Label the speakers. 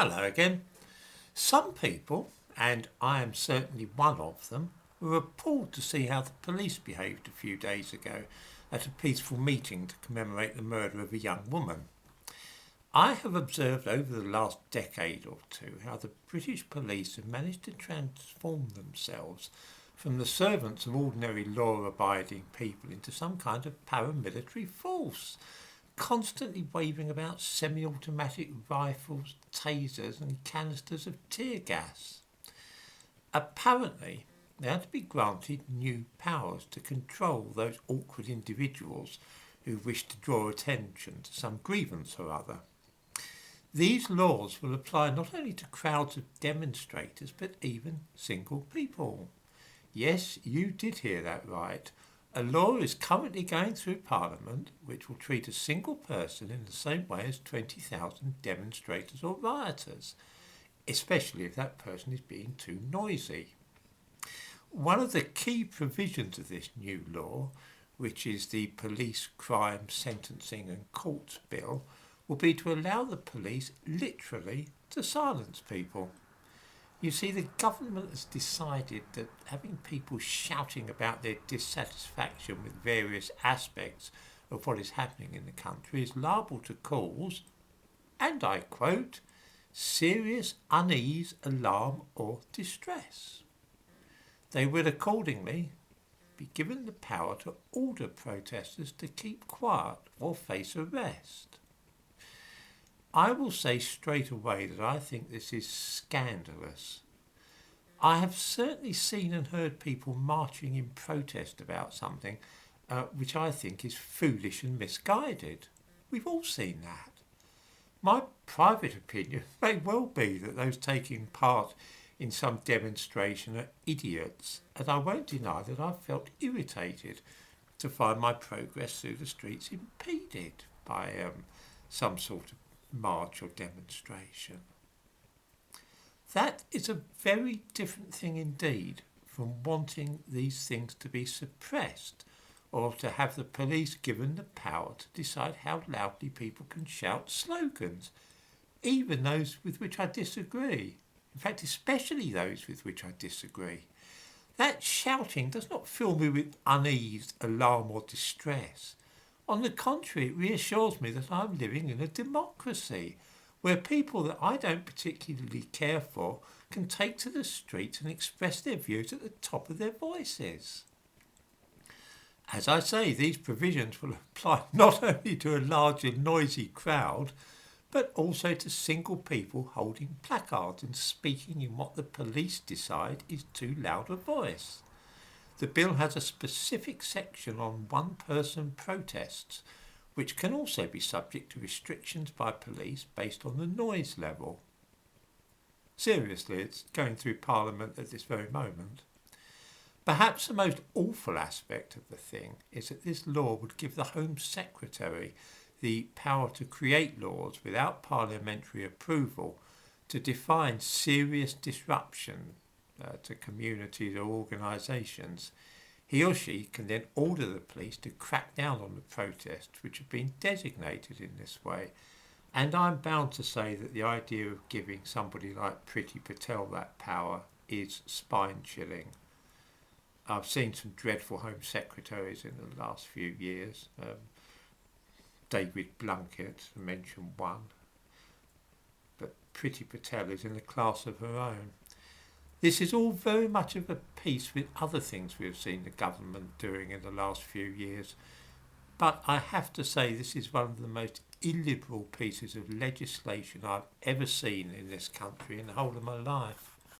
Speaker 1: Hello again. Some people, and I am certainly one of them, were appalled to see how the police behaved a few days ago at a peaceful meeting to commemorate the murder of a young woman. I have observed over the last decade or two how the British police have managed to transform themselves from the servants of ordinary law-abiding people into some kind of paramilitary force, constantly waving about semi-automatic rifles, tasers and canisters of tear gas. Apparently, they are to be granted new powers to control those awkward individuals who wish to draw attention to some grievance or other. These laws will apply not only to crowds of demonstrators but even single people. Yes, you did hear that right. A law is currently going through Parliament which will treat a single person in the same way as 20,000 demonstrators or rioters, especially if that person is being too noisy. One of the key provisions of this new law, which is the Police Crime Sentencing and Courts Bill, will be to allow the police literally to silence people. You see, the government has decided that having people shouting about their dissatisfaction with various aspects of what is happening in the country is liable to cause, and I quote, serious unease, alarm or distress. They will accordingly be given the power to order protesters to keep quiet or face arrest. I will say straight away that I think this is scandalous. I have certainly seen and heard people marching in protest about something which I think is foolish and misguided. We've all seen that. My private opinion may well be that those taking part in some demonstration are idiots, and I won't deny that I felt irritated to find my progress through the streets impeded by some sort of march or demonstration. That is a very different thing indeed from wanting these things to be suppressed or to have the police given the power to decide how loudly people can shout slogans, even those with which I disagree. In fact, especially those with which I disagree. That shouting does not fill me with unease, alarm or distress. On the contrary, it reassures me that I'm living in a democracy where people that I don't particularly care for can take to the streets and express their views at the top of their voices. As I say, these provisions will apply not only to a large and noisy crowd, but also to single people holding placards and speaking in what the police decide is too loud a voice. The bill has a specific section on one-person protests, which can also be subject to restrictions by police based on the noise level. Seriously, it's going through Parliament at this very moment. Perhaps the most awful aspect of the thing is that this law would give the Home Secretary the power to create laws without parliamentary approval to define serious disruption to communities or organisations. He or she can then order the police to crack down on the protests which have been designated in this way. And I'm bound to say that the idea of giving somebody like Priti Patel that power is spine-chilling. I've seen some dreadful Home Secretaries in the last few years. David Blunkett, to mention one. But Priti Patel is in a class of her own. This is all very much of a piece with other things we have seen the government doing in the last few years. But I have to say this is one of the most illiberal pieces of legislation I've ever seen in this country in the whole of my life.